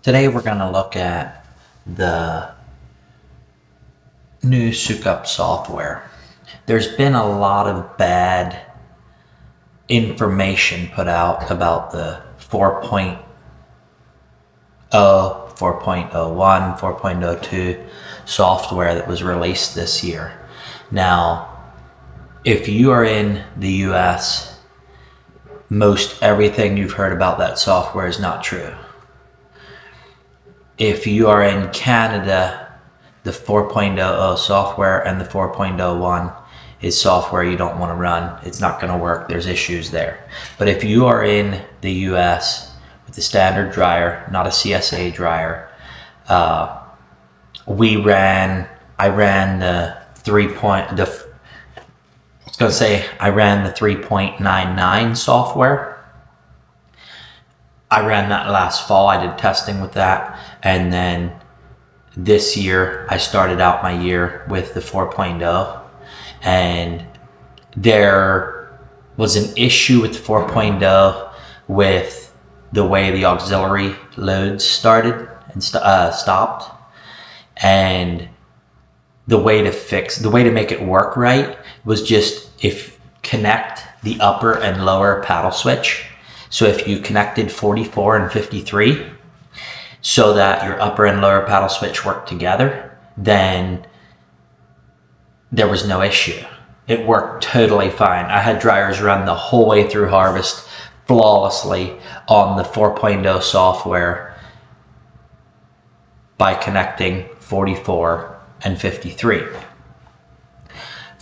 Today we're going to look at the new Sukup software. There's been a lot of bad information put out about the 4.0, 4.01, 4.02 software that was released this year. Now, if you are in the US, most everything you've heard about that software is not true. If you are in Canada, the 4.00 software and the 4.01 is software you don't want to run. It's not going to work. There's issues there. But if you are in the US with the standard dryer, not a CSA dryer, I ran the 3.99 software. I ran that last fall. I did testing with that. And then this year, I started out my year with the 4.0. And there was an issue with the 4.0 with the way the auxiliary loads started and stopped. And the way to make it work right was just connect the upper and lower paddle switch. So if you connected 44 and 53 so that your upper and lower paddle switch worked together, then there was no issue. It worked totally fine. I had dryers run the whole way through harvest flawlessly on the 4.0 software by connecting 44 and 53.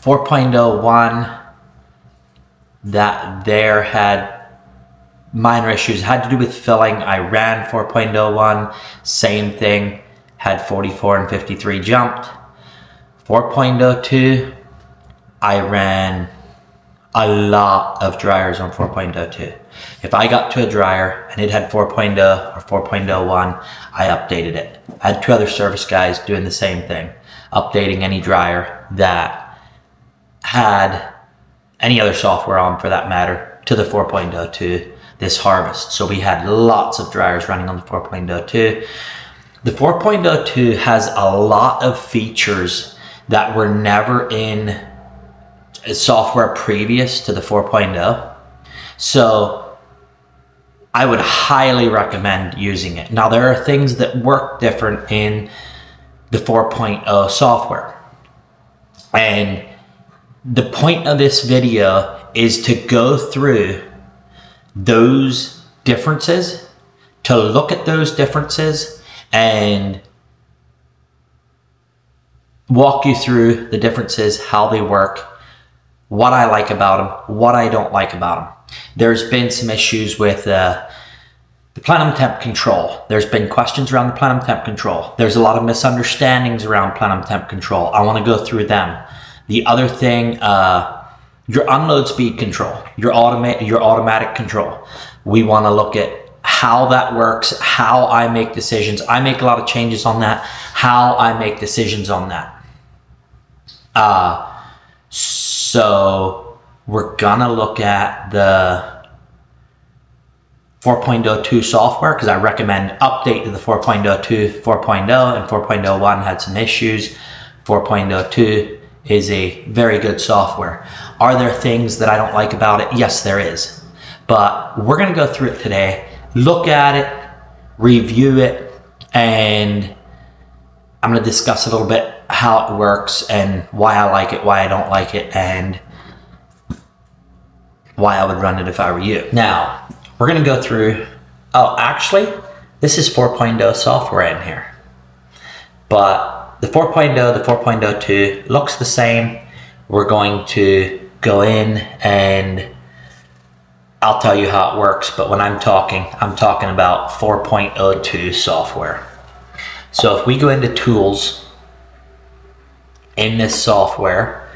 4.01, that there had minor issues, had to do with filling. I ran 4.01, same thing, had 44 and 53 jumped. 4.02, I ran a lot of dryers on 4.02. If I got to a dryer and it had 4.0 or 4.01, I updated it. I had two other service guys doing the same thing, updating any dryer that had any other software on, for that matter, to the 4.02 this harvest. So we had lots of dryers running on the 4.02. The 4.02 has a lot of features that were never in software previous to the 4.0. So I would highly recommend using it. Now, there are things that work different in the 4.0 software. And the point of this video is to go through those differences, to look at those differences and walk you through the differences, how they work, what I like about them, what I don't like about them. There's been some issues with the plenum temp control. There's been questions around the plenum temp control. There's a lot of misunderstandings around plenum temp control. I want to go through them. The other thing, your unload speed control, your automatic control. We want to look at how that works, how I make decisions. I make a lot of changes on that, how I make decisions on that. So we're gonna look at the 4.02 software, because I recommend update to the 4.02, 4.0, and 4.01 had some issues. 4.02 is a very good software. Are there things that I don't like about it? Yes, there is. But we're going to go through it today, look at it, review it, and I'm going to discuss a little bit how it works and why I like it, why I don't like it, and why I would run it if I were you. Now, we're going to go through, oh, actually, this is 4.0 software in here. But the 4.0, the 4.02 looks the same. We're going to go in and I'll tell you how it works, but when I'm talking about 4.02 software. So if we go into tools in this software,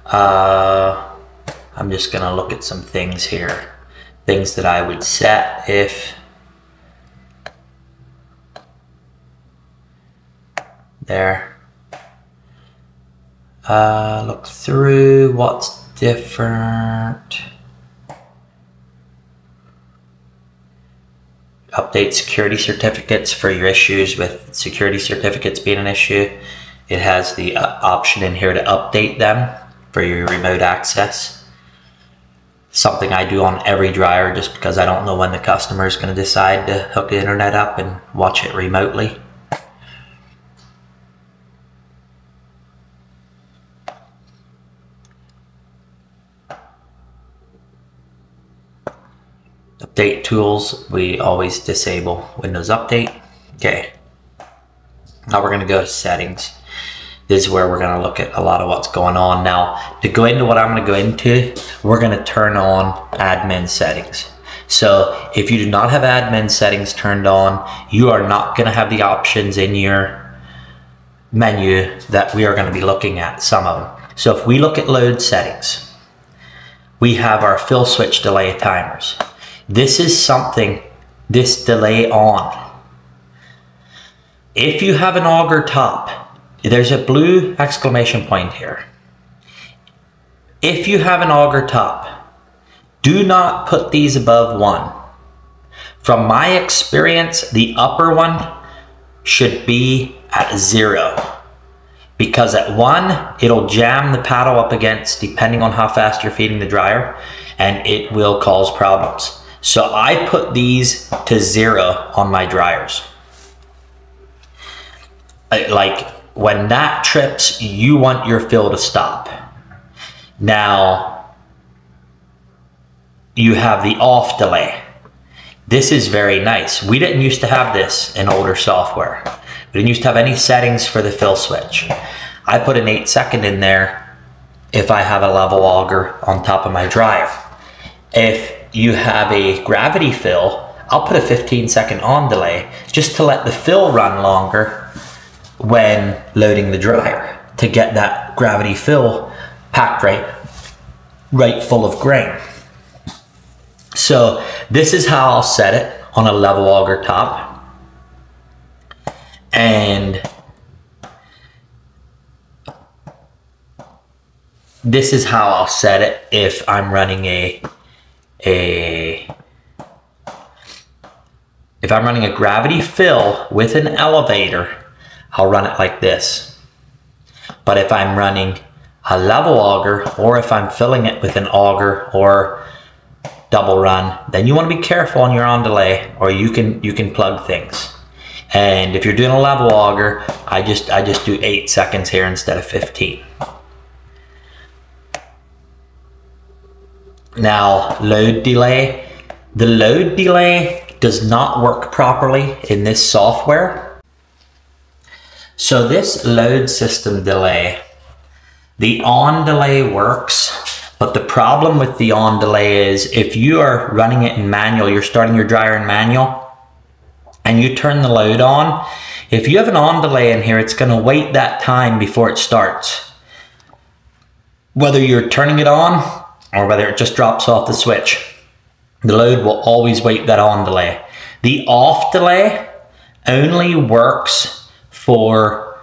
I'm just gonna look at some things here. Things that I would set if there. Look through what's different. update security certificates for your issues with security certificates being an issue. It has the option in here to update them for your remote access. Something I do on every dryer just because I don't know when the customer is going to decide to hook the internet up and watch it remotely. Update tools, we always disable Windows Update. Okay, now we're going to go to settings. This is where we're going to look at a lot of what's going on. Now, to go into what I'm going to go into, we're going to turn on admin settings. So if you do not have admin settings turned on, you are not going to have the options in your menu that we are going to be looking at, some of them. So if we look at load settings, we have our fill switch delay timers. This is something, this delay on. If you have an auger top, there's a blue exclamation point here. If you have an auger top, do not put these above 1. From my experience, the upper one should be at 0. Because at 1, it'll jam the paddle up against, depending on how fast you're feeding the dryer, and it will cause problems. So I put these to 0 on my dryers. Like when that trips, you want your fill to stop. Now, you have the off delay. This is very nice. We didn't used to have this in older software. We didn't used to have any settings for the fill switch. I put an 8-second in there if I have a level auger on top of my dryer. If you have a gravity fill, I'll put a 15-second on delay just to let the fill run longer when loading the dryer to get that gravity fill packed right full of grain. So this is how I'll set it on a level auger top. And this is how I'll set it if I'm running if I'm running a gravity fill with an elevator, I'll run it like this. But if I'm running a level auger, or if I'm filling it with an auger or double run, then you want to be careful on your on delay, or you can plug things. And if you're doing a level auger, I just do 8 seconds here instead of 15. Now, load delay. The load delay does not work properly in this software. So this load system delay, the on delay works, but the problem with the on delay is if you are running it in manual, you're starting your dryer in manual, and you turn the load on, if you have an on delay in here, it's going to wait that time before it starts. Whether you're turning it on or whether it just drops off the switch, the load will always wait that on delay. The off delay only works for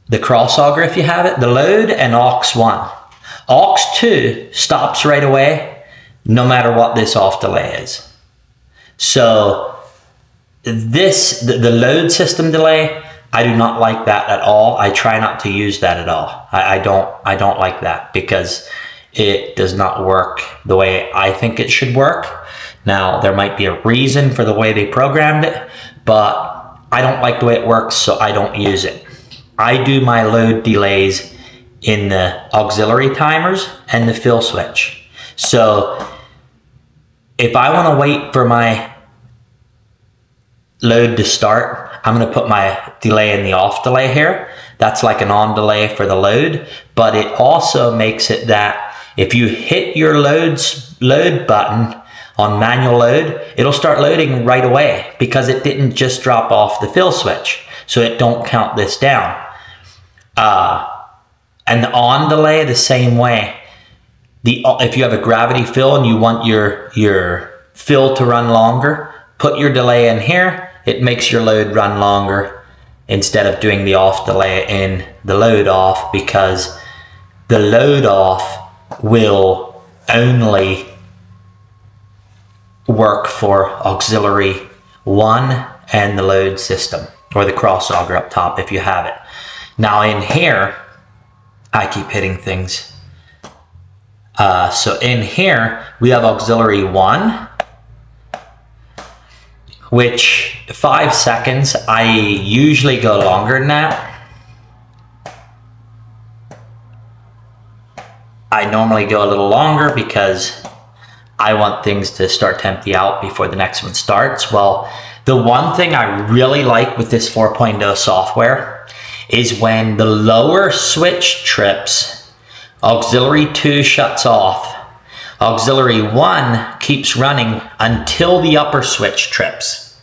the cross auger if you have it, the load, and aux 1. Aux 2 stops right away no matter what this off delay is. So the load system delay, I do not like that at all. I try not to use that at all. I don't like that because it does not work the way I think it should work. Now, there might be a reason for the way they programmed it, but I don't like the way it works, so I don't use it. I do my load delays in the auxiliary timers and the fill switch. So if I want to wait for my load to start, I'm going to put my delay in the off delay here. That's like an on delay for the load, but it also makes it that if you hit your load button on manual load, it'll start loading right away because it didn't just drop off the fill switch. So it don't count this down. And the on delay, the same way. If you have a gravity fill and you want your fill to run longer, put your delay in here. It makes your load run longer instead of doing the off delay in the load off, because the load off will only work for auxiliary 1 and the load system, or the cross auger up top if you have it. Now in here, I keep hitting things. So in here, we have auxiliary 1, which 5 seconds. I usually go longer than that. I normally go a little longer because I want things to start to empty out before the next one starts. Well, the one thing I really like with this 4.0 software is when the lower switch trips, auxiliary 2 shuts off. Auxiliary 1 keeps running until the upper switch trips.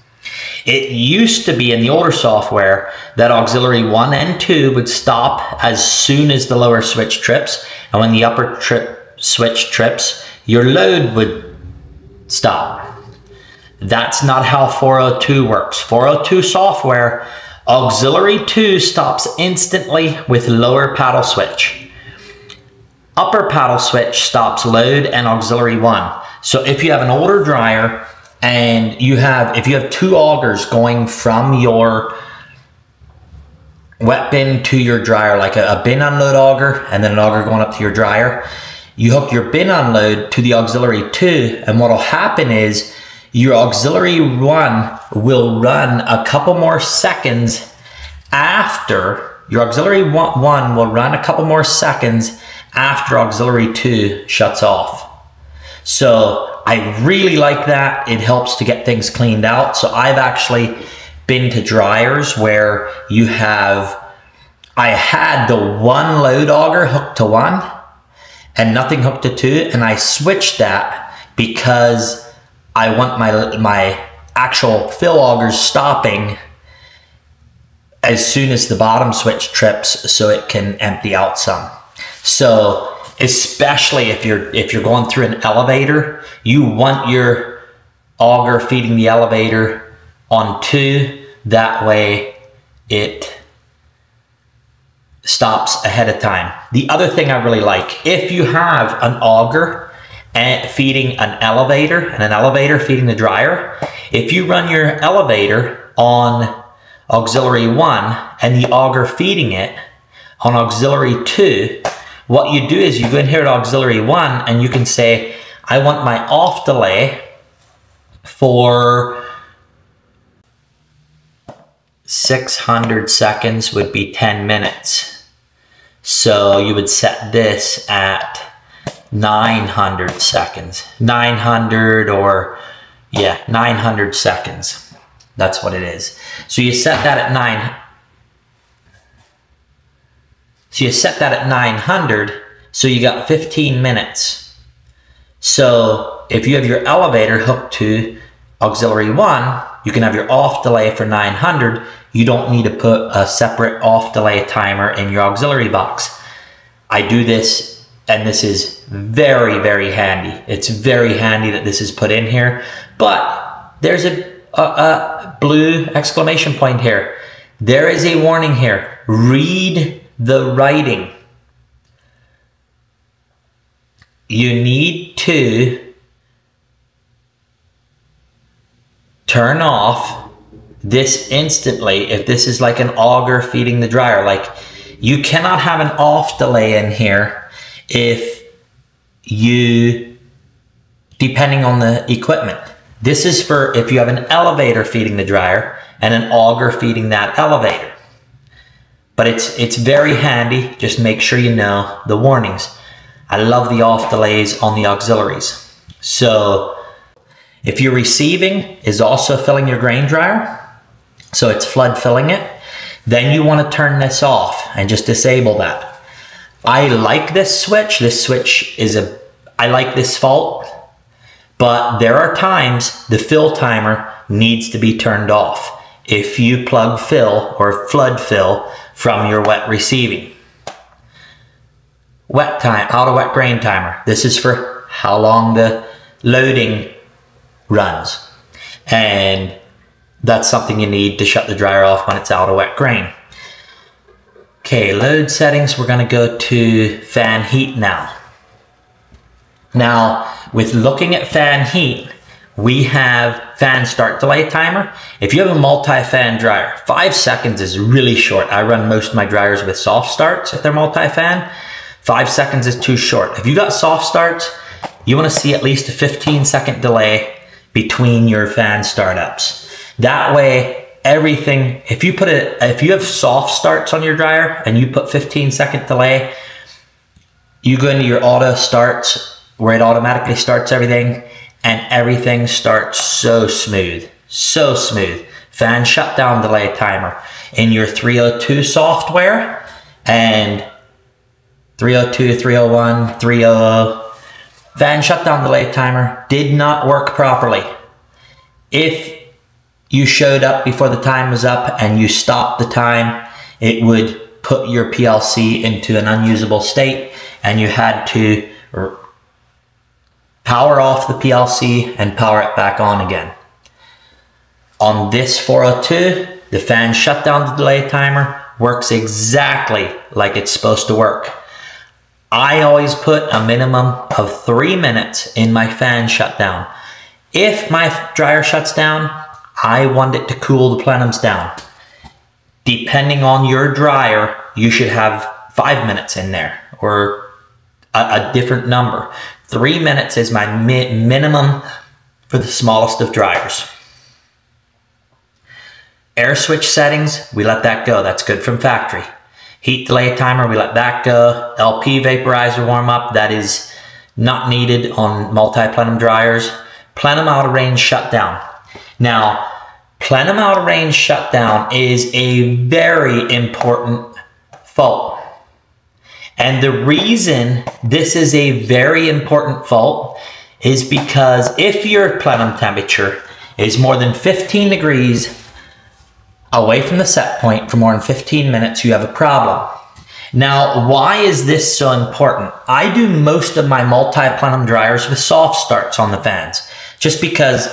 It used to be in the older software that auxiliary 1 and 2 would stop as soon as the lower switch trips, and when the upper switch trips, your load would stop. That's not how 402 works. 402 software, auxiliary 2 stops instantly with lower paddle switch. Upper paddle switch stops load and auxiliary 1. So if you have an older dryer and if you have 2 augers going from your wet bin to your dryer, like a bin unload auger and then an auger going up to your dryer, you hook your bin unload to the auxiliary 2, and what will happen is your auxiliary 1 will run a couple more seconds after, your auxiliary 1 will run a couple more seconds after auxiliary 2 shuts off. So I really like that. It helps to get things cleaned out. So I've actually been to dryers where I had the 1 load auger hooked to 1 and nothing hooked to 2, and I switched that because I want my actual fill augers stopping as soon as the bottom switch trips so it can empty out some. So especially if you're going through an elevator, you want your auger feeding the elevator on 2, that way it stops ahead of time. The other thing I really like, if you have an auger feeding an elevator and an elevator feeding the dryer, if you run your elevator on auxiliary 1 and the auger feeding it on auxiliary 2, what you do is you go in here at auxiliary 1 and you can say, I want my off delay for 600 seconds would be 10 minutes. So you would set this at 900 seconds. 900 or, yeah, 900 seconds. That's what it is. So you set that at 900, so you got 15 minutes. So if you have your elevator hooked to auxiliary 1, you can have your off delay for 900. You don't need to put a separate off delay timer in your auxiliary box. I do this, and this is very, very handy. It's very handy that this is put in here, but there's a blue exclamation point here. There is a warning here. Read the writing. You need to turn off this instantly if this is like an auger feeding the dryer. Like, you cannot have an off delay in here if you, depending on the equipment. This is for if you have an elevator feeding the dryer and an auger feeding that elevator. But it's very handy. Just make sure you know the warnings. I love the off delays on the auxiliaries. So if your receiving is also filling your grain dryer, so it's flood filling it, then you want to turn this off and just disable that. I like this switch. This switch is I like this fault, but there are times the fill timer needs to be turned off if you plug fill or flood fill from your wet receiving. Wet time, auto wet grain timer. This is for how long the loading runs. And that's something you need to shut the dryer off when it's out of wet grain. Okay, load settings, we're gonna go to fan heat now. Now, with looking at fan heat, we have fan start delay timer, if you have a multi-fan dryer, 5 seconds is really short. I run most of my dryers with soft starts if they're multi-fan. 5 seconds is too short. If you got soft starts, you want to see at least a 15-second delay between your fan startups. That way, everything, if you have soft starts on your dryer and you put 15-second delay, you go into your auto starts where it automatically starts everything, and everything starts so smooth, so smooth. Fan shutdown delay timer in your 302 software and 302, 301, 300. Fan shutdown delay timer did not work properly. If you showed up before the time was up and you stopped the time, it would put your PLC into an unusable state, and you had to power off the PLC and power it back on again. On this 402, the fan shutdown delay timer works exactly like it's supposed to work. I always put a minimum of 3 minutes in my fan shutdown. If my dryer shuts down, I want it to cool the plenums down. Depending on your dryer, you should have 5 minutes in there, or a different number. 3 minutes is my minimum for the smallest of dryers. Air switch settings, we let that go. That's good from factory. Heat delay timer, we let that go. LP vaporizer warm up, that is not needed on multi-plenum dryers. Plenum out of range shutdown. Now, plenum out of range shutdown is a very important fault. And the reason this is a very important fault is because if your plenum temperature is more than 15 degrees away from the set point for more than 15 minutes, you have a problem. Now, why is this so important? I do most of my multi-plenum dryers with soft starts on the fans, just because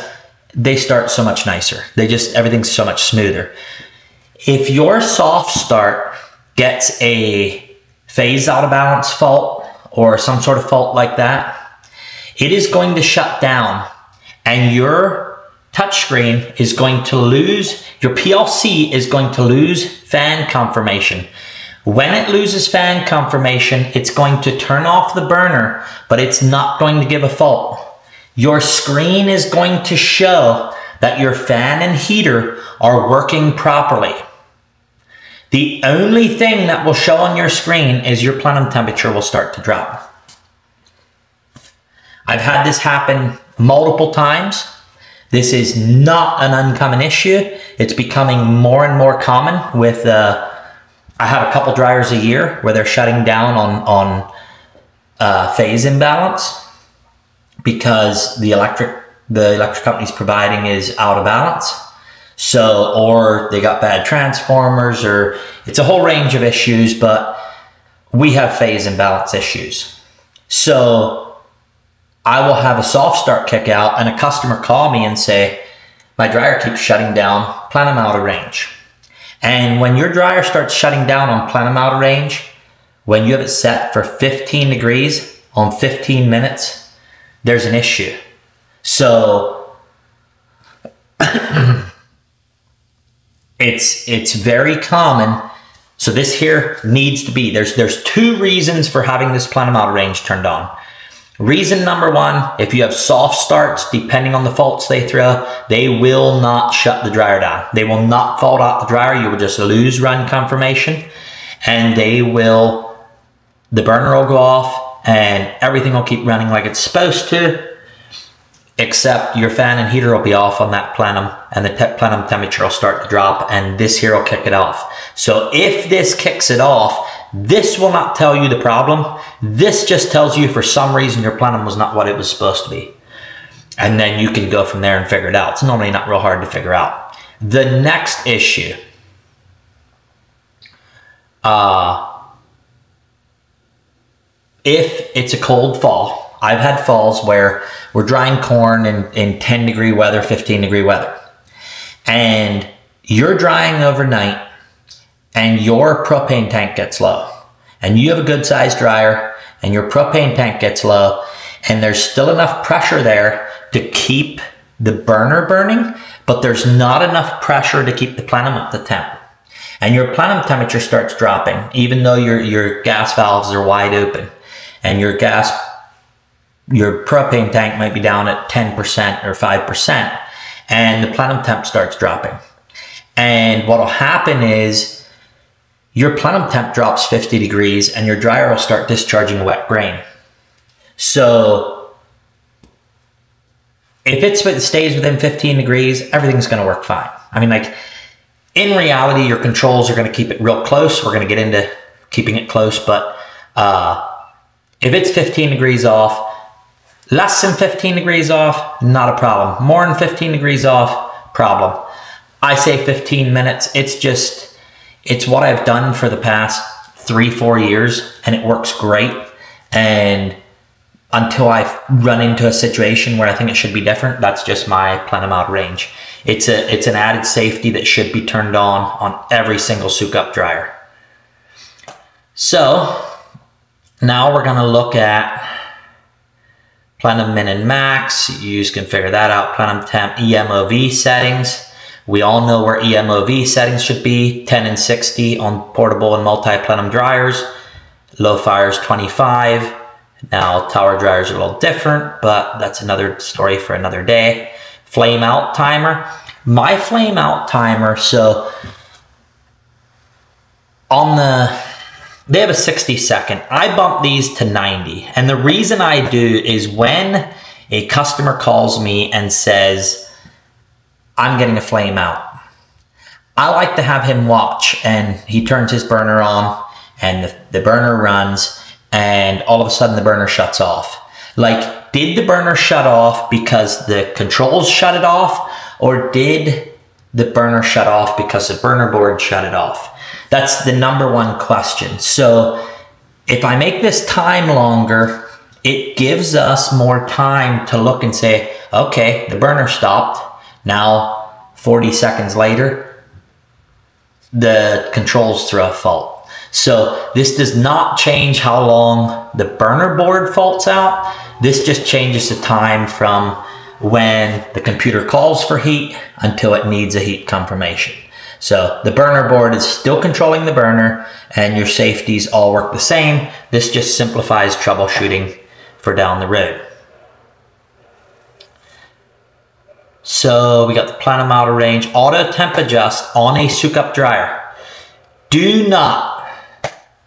they start so much nicer. Everything's so much smoother. If your soft start gets a phase out of balance fault or some sort of fault like that, it is going to shut down, and your touchscreen is going to lose, your PLC is going to lose fan confirmation. When it loses fan confirmation, it's going to turn off the burner, but it's not going to give a fault. Your screen is going to show that your fan and heater are working properly. The only thing that will show on your screen is your plenum temperature will start to drop. I've had this happen multiple times. This is not an uncommon issue. It's becoming more and more common with, I have a couple dryers a year where they're shutting down on phase imbalance because the electric company's providing is out of balance. So, or they got bad transformers, or it's a whole range of issues, but we have phase imbalance issues. So I will have a soft start kick out and a customer call me and say, my dryer keeps shutting down, plenum out of range. And when your dryer starts shutting down on plenum out of range, when you have it set for 15 degrees on 15 minutes, there's an issue. So it's very common. So this here needs to be, there's two reasons for having this plenum out of range turned on. Reason number one, if you have soft starts, depending on the faults they throw, they will not shut the dryer down. They will not fault out the dryer. You will just lose run confirmation, and the burner will go off and everything will keep running like it's supposed to, except your fan and heater will be off on that plenum, and the plenum temperature will start to drop, and this here will kick it off. So if this kicks it off, this will not tell you the problem. This just tells you for some reason your plenum was not what it was supposed to be. And then you can go from there and figure it out. It's normally not real hard to figure out. The next issue, if it's a cold fall, I've had falls where we're drying corn in 10 degree weather, 15 degree weather, and you're drying overnight and your propane tank gets low, and you have a good sized dryer and your propane tank gets low, and there's still enough pressure there to keep the burner burning, but there's not enough pressure to keep the plenum up to temp. And your plenum temperature starts dropping, even though your gas valves are wide open. And your propane tank might be down at 10% or 5%, and the plenum temp starts dropping. And what'll happen is your plenum temp drops 50 degrees and your dryer will start discharging wet grain. So if it stays within 15 degrees, everything's gonna work fine. I mean, like, in reality, your controls are gonna keep it real close. We're gonna get into keeping it close, but if it's 15 degrees off, less than 15 degrees off, not a problem. More than 15 degrees off, problem. I say 15 minutes. It's what I've done for the past 3-4 years, and it works great. And until I run into a situation where I think it should be different, that's just my plenum out range. It's an added safety that should be turned on every single Sukup dryer. So now we're gonna look at plenum min and max. You can figure that out. Plenum temp, EMOV settings. We all know where EMOV settings should be, 10 and 60 on portable and multi-plenum dryers. Low fires 25. Now tower dryers are a little different, but that's another story for another day. Flame out timer. My flame out timer, so they have a 60-second. I bump these to 90. And the reason I do is when a customer calls me and says, I'm getting a flame out, I like to have him watch, and he turns his burner on and the burner runs, and all of a sudden the burner shuts off. Like, did the burner shut off because the controls shut it off, or did the burner shut off because the burner board shut it off? That's the number one question. So if I make this time longer, it gives us more time to look and say, okay, the burner stopped. Now, 40 seconds later, the controls throw a fault. So this does not change how long the burner board faults out. This just changes the time from when the computer calls for heat until it needs a heat confirmation. So the burner board is still controlling the burner, and your safeties all work the same. This just simplifies troubleshooting for down the road. So we got the plenum outer range, auto temp adjust on a Sukup dryer. Do not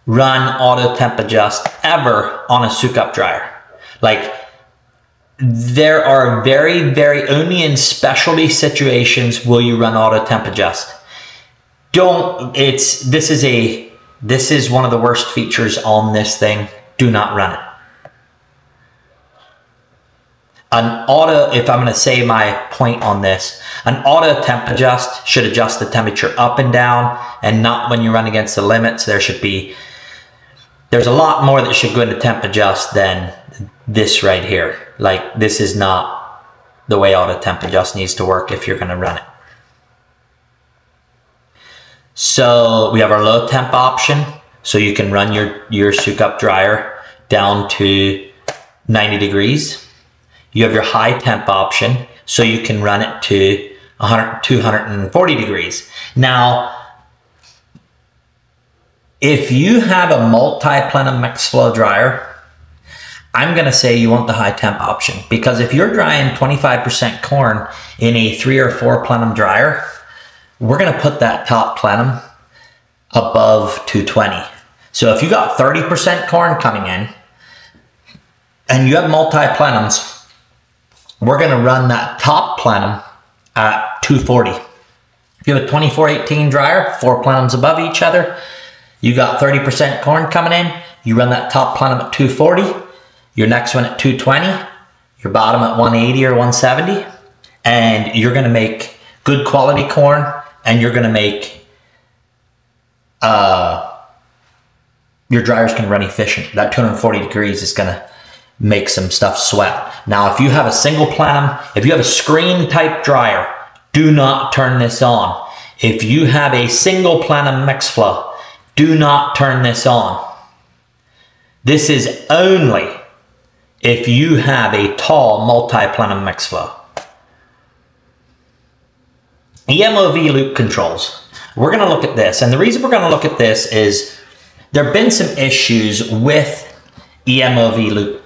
run auto temp adjust ever on a Sukup dryer. Like, there are very only in specialty situations will you run auto temp adjust. This is one of the worst features on this thing. Do not run it. If I'm going to say my point on this, an auto temp adjust should adjust the temperature up and down, and not when you run against the limits. There's a lot more that should go into temp adjust than this right here. Like, this is not the way auto temp adjust needs to work if you're going to run it. So we have our low temp option, so you can run your Sukup dryer down to 90 degrees. You have your high temp option, so you can run it to 240 degrees. Now, if you have a multi-plenum mixed flow dryer, I'm gonna say you want the high temp option, because if you're drying 25% corn in a 3 or 4 plenum dryer, we're gonna put that top plenum above 220. So if you got 30% corn coming in and you have multi-plenums, we're gonna run that top plenum at 240. If you have a 2418 dryer, 4 plenums above each other, you got 30% corn coming in, you run that top plenum at 240, your next one at 220, your bottom at 180 or 170, and you're gonna make good quality corn, and you're gonna make, your dryer's gonna run efficient. That 240 degrees is gonna make some stuff sweat. Now, if you have a single plenum, if you have a screen type dryer, do not turn this on. If you have a single plenum mix flow, do not turn this on. This is only if you have a tall multi-plenum mix flow. EMOV loop controls. We're going to look at this. And the reason we're going to look at this is there have been some issues with EMOV loop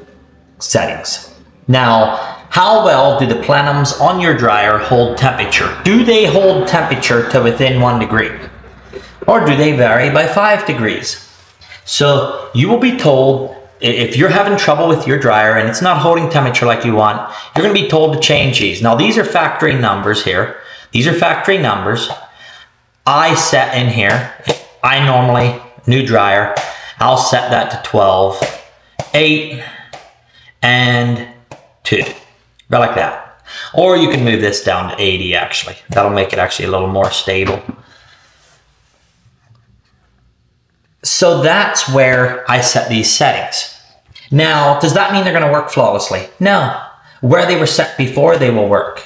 settings. Now, how well do the plenums on your dryer hold temperature? Do they hold temperature to within 1 degree? Or do they vary by 5 degrees? So you will be told, if you're having trouble with your dryer and it's not holding temperature like you want, you're going to be told to change these. Now these are factory numbers here. These are factory numbers. I set in here, I normally, new dryer, I'll set that to 12, 8, and 2. Right like that. Or you can move this down to 80 actually. That'll make it actually a little more stable. So that's where I set these settings. Now, does that mean they're going to work flawlessly? No. Where they were set before, they will work.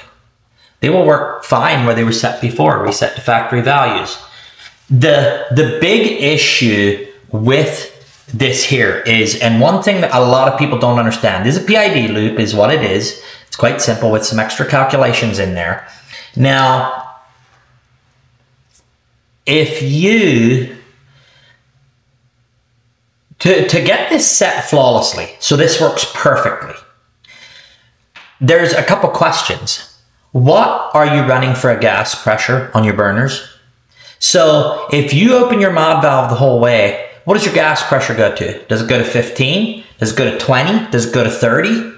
They will work fine where they were set before, reset to factory values. The big issue with this here is, and one thing that a lot of people don't understand, is a PID loop is what it is. It's quite simple with some extra calculations in there. Now, if you, to get this set flawlessly, so this works perfectly, there's a couple questions. What are you running for a gas pressure on your burners? So if you open your mod valve the whole way, what does your gas pressure go to? Does it go to 15? Does it go to 20? Does it go to 30?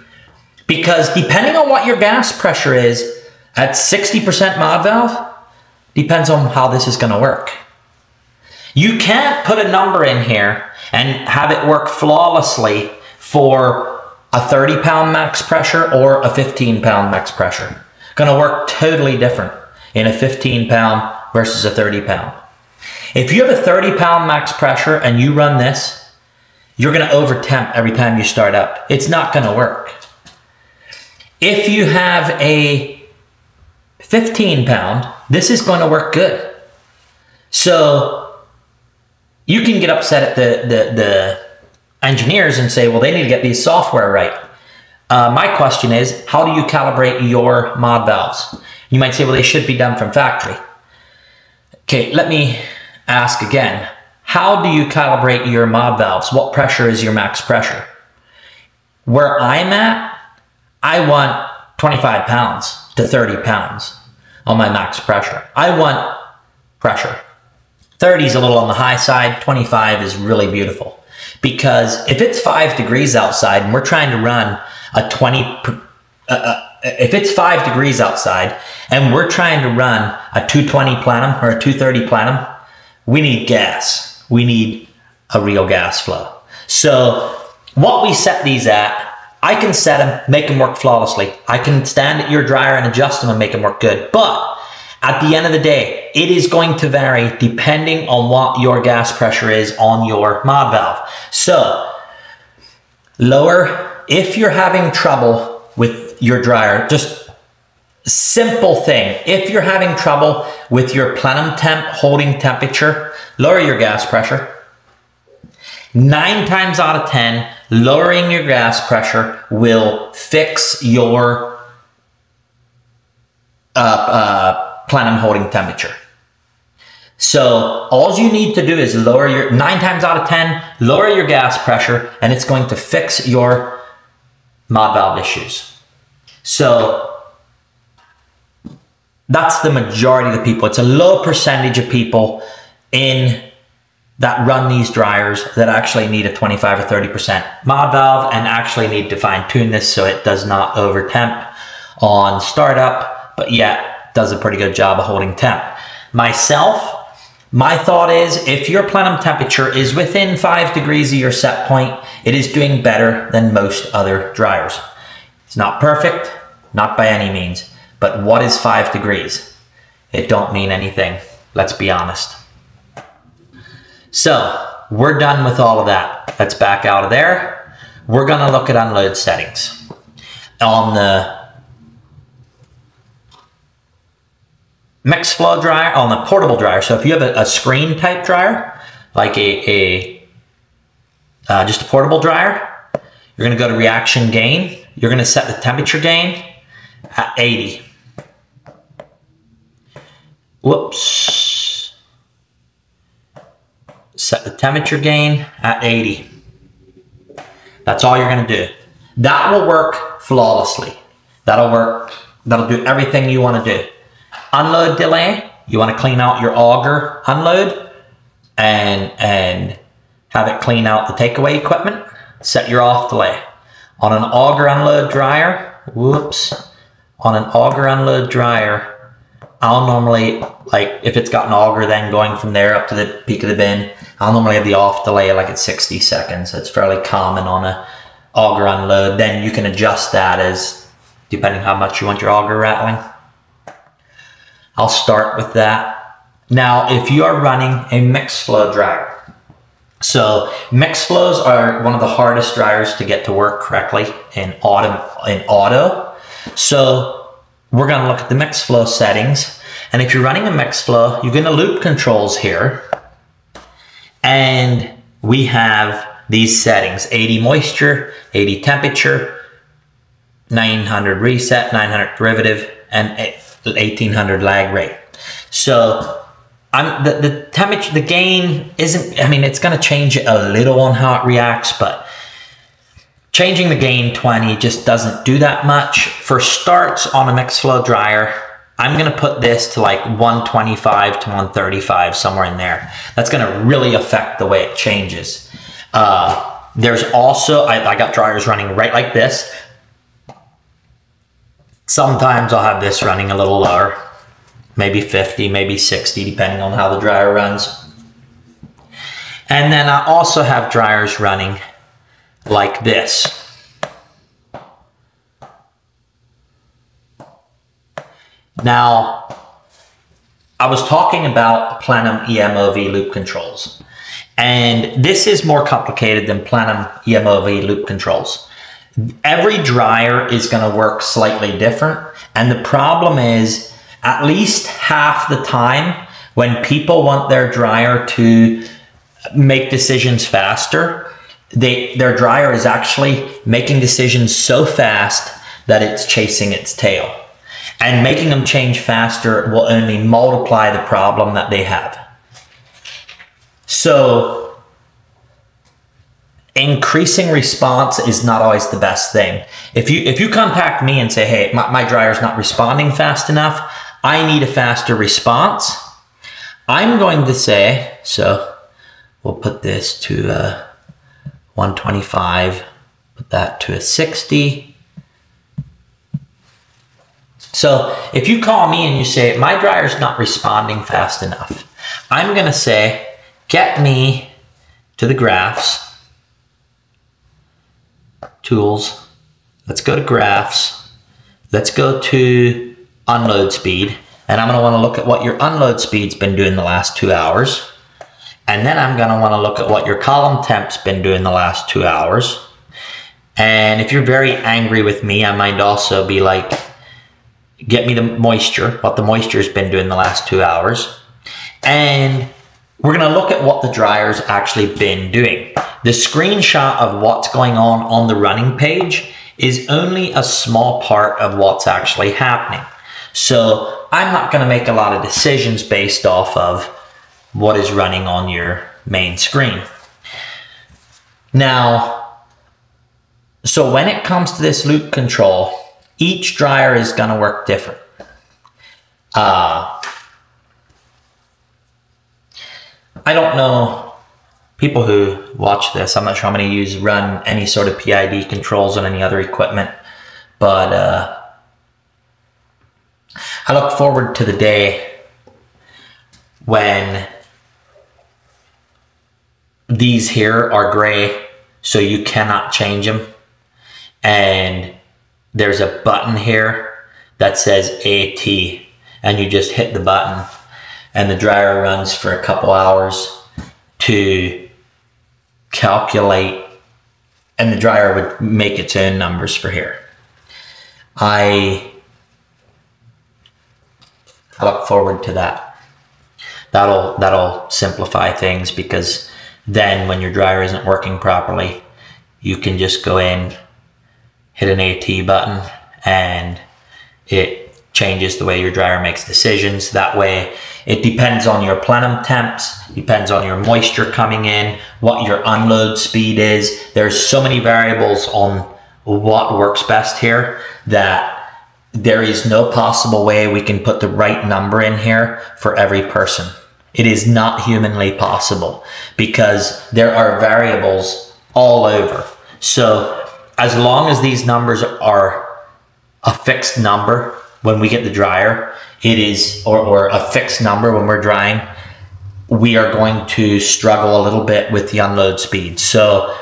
Because depending on what your gas pressure is at 60% mod valve, depends on how this is going to work. You can't put a number in here and have it work flawlessly for a 30-pound max pressure or a 15-pound max pressure. Going to work totally different in a 15-pound versus a 30-pound. If you have a 30-pound max pressure and you run this, you're going to over temp every time you start up. It's not going to work. If you have a 15-pound, this is going to work good. So you can get upset at the engineers and say, well, they need to get these software right. My question is, how do you calibrate your mod valves? You might say, well, they should be done from factory. Okay, let me ask again. How do you calibrate your mod valves? What pressure is your max pressure? Where I'm at, I want 25 pounds to 30 pounds on my max pressure. I want pressure. 30 is a little on the high side, 25 is really beautiful. Because if it's 5 degrees outside and we're trying to run a 20, if it's 5 degrees outside and we're trying to run a 220 plenum or a 230 plenum, we need gas. We need a real gas flow. So what we set these at, I can set them, make them work flawlessly. I can stand at your dryer and adjust them and make them work good. But at the end of the day, it is going to vary depending on what your gas pressure is on your mod valve. So lower, if you're having trouble with your dryer, just simple thing. If you're having trouble with your plenum temp holding temperature, lower your gas pressure. 9 times out of 10, lowering your gas pressure will fix your plenum holding temperature. So all you need to do is lower your, 9 times out of 10, lower your gas pressure, and it's going to fix your mod valve issues. So that's the majority of the people. It's a low percentage of people that run these dryers that actually need a 25 or 30% mod valve and actually need to fine tune this so it does not over temp on startup, but yet does a pretty good job of holding temp. Myself, my thought is if your plenum temperature is within 5 degrees of your set point, it is doing better than most other dryers. It's not perfect, not by any means, but what is 5 degrees? It don't mean anything, let's be honest. So we're done with all of that. Let's back out of there. We're gonna look at unload settings. On the mixed flow dryer, on the portable dryer, so if you have a screen type dryer, like just a portable dryer, you're gonna go to reaction gain. You're gonna set the temperature gain at 80. whoops, set the temperature gain at 80. That's all you're gonna do. That will work flawlessly. That'll work, that'll do everything you wanna do. Unload delay, you wanna clean out your auger unload and have it clean out the takeaway equipment. Set your off delay. On an auger unload dryer, whoops, on an auger unload dryer, I'll normally, like if it's got an auger then going from there up to the peak of the bin, I'll normally have the off delay like at 60 seconds. It's fairly common on a auger unload. Then you can adjust that as, depending how much you want your auger rattling. I'll start with that. Now, if you are running a mixed flow dryer, so mixed flows are one of the hardest dryers to get to work correctly in auto. So we're gonna look at the mixed flow settings. And if you're running a mixed flow, you're gonna loop controls here. And we have these settings, 80 moisture, 80 temperature, 900 reset, 900 derivative, and 1800 lag rate. So the temperature, the gain isn't, I mean, it's gonna change it a little on how it reacts, but changing the gain 20 just doesn't do that much. For starts on a mixed flow dryer, I'm gonna put this to like 125 to 135, somewhere in there. That's gonna really affect the way it changes. There's also, I got dryers running right like this. Sometimes I'll have this running a little lower, maybe 50, maybe 60, depending on how the dryer runs. And then I also have dryers running like this. Now, I was talking about Plenum EMOV loop controls, and this is more complicated than Plenum EMOV loop controls. Every dryer is going to work slightly different, and the problem is at least half the time when people want their dryer to make decisions faster, their dryer is actually making decisions so fast that it's chasing its tail. And making them change faster will only multiply the problem that they have. So increasing response is not always the best thing. If you contact me and say, hey, my dryer's not responding fast enough, I need a faster response, I'm going to say, so we'll put this to 125, put that to a 60. So if you call me and you say, my dryer's not responding fast enough, I'm gonna say, get me to the graphs, tools, let's go to graphs, let's go to unload speed, and I'm gonna wanna look at what your unload speed's been doing the last 2 hours. And then I'm gonna wanna look at what your column temp's been doing the last 2 hours. And if you're very angry with me, I might also be like, get me the moisture, what the moisture's been doing the last 2 hours. And we're gonna look at what the dryer's actually been doing. The screenshot of what's going on the running page is only a small part of what's actually happening. So I'm not gonna make a lot of decisions based off of what is running on your main screen. Now, so when it comes to this loop control, each dryer is going to work different. I don't know, people who watch this, I'm not sure how many of you run any sort of PID controls on any other equipment, but I look forward to the day when these here are gray, so you cannot change them, and there's a button here that says AT, and you just hit the button and the dryer runs for a couple hours to calculate, and the dryer would make its own numbers for here. I look forward to that. That'll simplify things, because then when your dryer isn't working properly, you can just go in, hit an AT button, and it changes the way your dryer makes decisions. That way, It depends on your plenum temps, depends on your moisture coming in, what your unload speed is. There's so many variables on what works best here that there is no possible way we can put the right number in here for every person. It is not humanly possible because there are variables all over. So as long as these numbers are a fixed number when we get the dryer, it is, or a fixed number when we're drying, we are going to struggle a little bit with the unload speed. So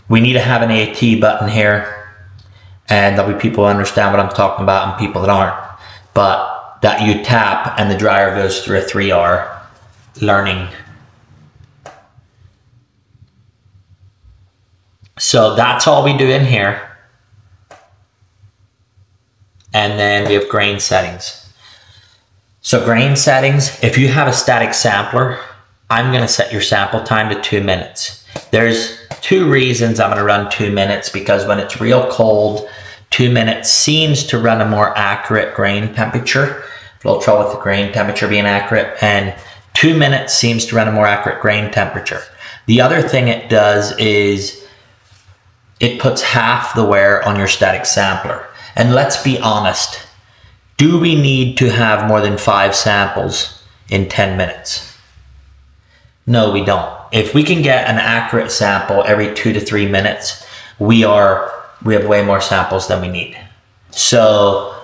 we need to have an AT button here. And there'll be people who understand what I'm talking about and people that aren't. But that you tap and the dryer goes through a 3R learning. So that's all we do in here. And then we have grain settings. So grain settings, if you have a static sampler, I'm going to set your sample time to 2 minutes. There's 2 reasons I'm going to run 2 minutes, because when it's real cold, 2 minutes seems to run a more accurate grain temperature. A little trouble with the grain temperature being accurate, and 2 minutes seems to run a more accurate grain temperature. The other thing it does is it puts half the wear on your static sampler. And let's be honest, do we need to have more than 5 samples in 10 minutes? No, we don't. If we can get an accurate sample every 2 to 3 minutes, we have way more samples than we need. So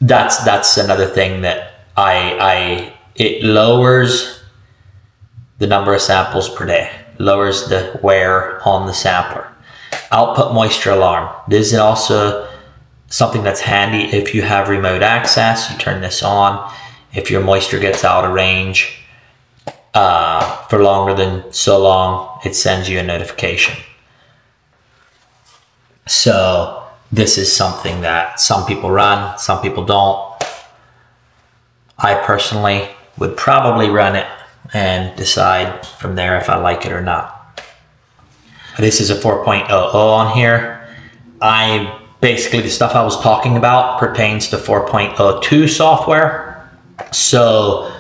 that's another thing that it lowers the number of samples per day, lowers the wear on the sampler. Output moisture alarm. This is also something that's handy if you have remote access. You turn this on. If your moisture gets out of range for longer than so long, it sends you a notification. So this is something that some people run, some people don't. I personally would probably run it and decide from there if I like it or not. This is a 4.00 on here. Basically the stuff I was talking about pertains to 4.02 software. So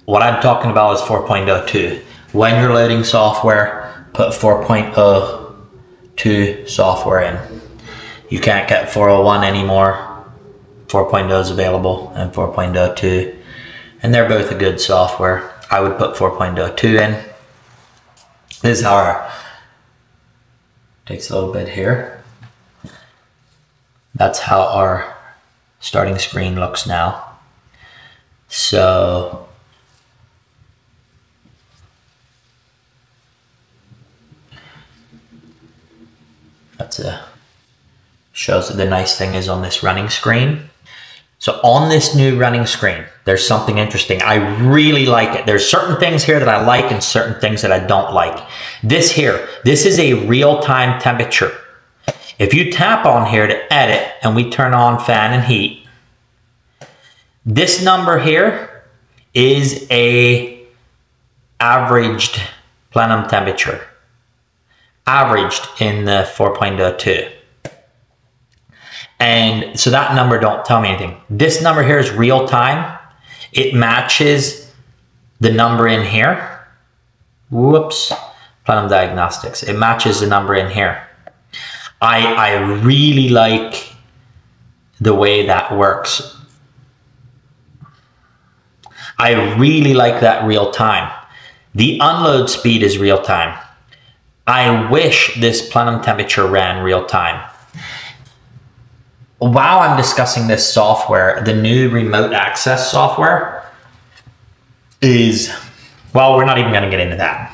what I'm talking about is 4.02. When you're loading software, put 4.02 software in. You can't get 401 anymore. 4.0 is available and 4.02, and they're both a good software. I would put 4.02 in. This is how our, takes a little bit here. That's how our starting screen looks now. So that's shows that the nice thing is on this running screen. So on this new running screen, there's something interesting. I really like it. There's certain things here that I like and certain things that I don't like. This here, this is a real-time temperature. If you tap on here to edit and we turn on fan and heat, this number here is a averaged plenum temperature. Averaged in the 4.02. And so that number don't tell me anything. This number here is real time. It matches the number in here. Whoops, plenum diagnostics. It matches the number in here. I really like the way that works. I really like that real time. The unload speed is real time. I wish this plenum temperature ran real time. While I'm discussing this software, the new remote access software is, well, we're not even going to get into that.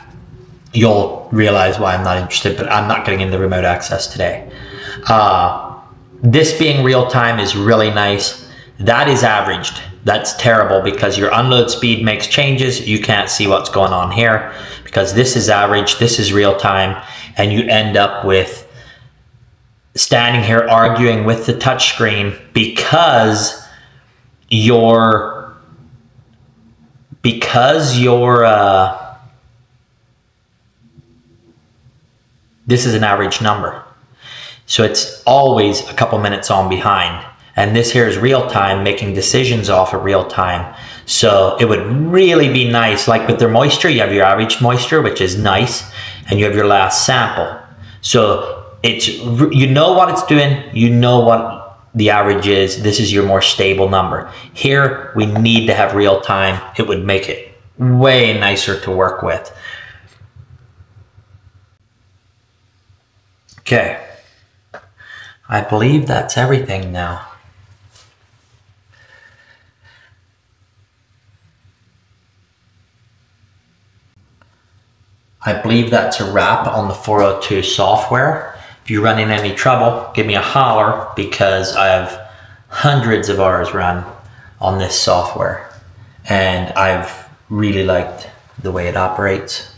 You'll realize why I'm not interested, but I'm not getting into remote access today. This being real time is really nice. That is averaged. That's terrible because your unload speed makes changes. You can't see what's going on here because this is average, this is real time, and you end up with standing here arguing with the touchscreen because this is an average number. So it's always a couple minutes on behind. And this here is real time, making decisions off of real time. So it would really be nice, like with their moisture, you have your average moisture, which is nice, and you have your last sample. So it's, you know what it's doing, you know what the average is, this is your more stable number. Here, we need to have real time. It would make it way nicer to work with. Okay, I believe that's everything now. I believe that's a wrap on the 402 software. If you run into any trouble, give me a holler, because I have hundreds of hours run on this software and I've really liked the way it operates.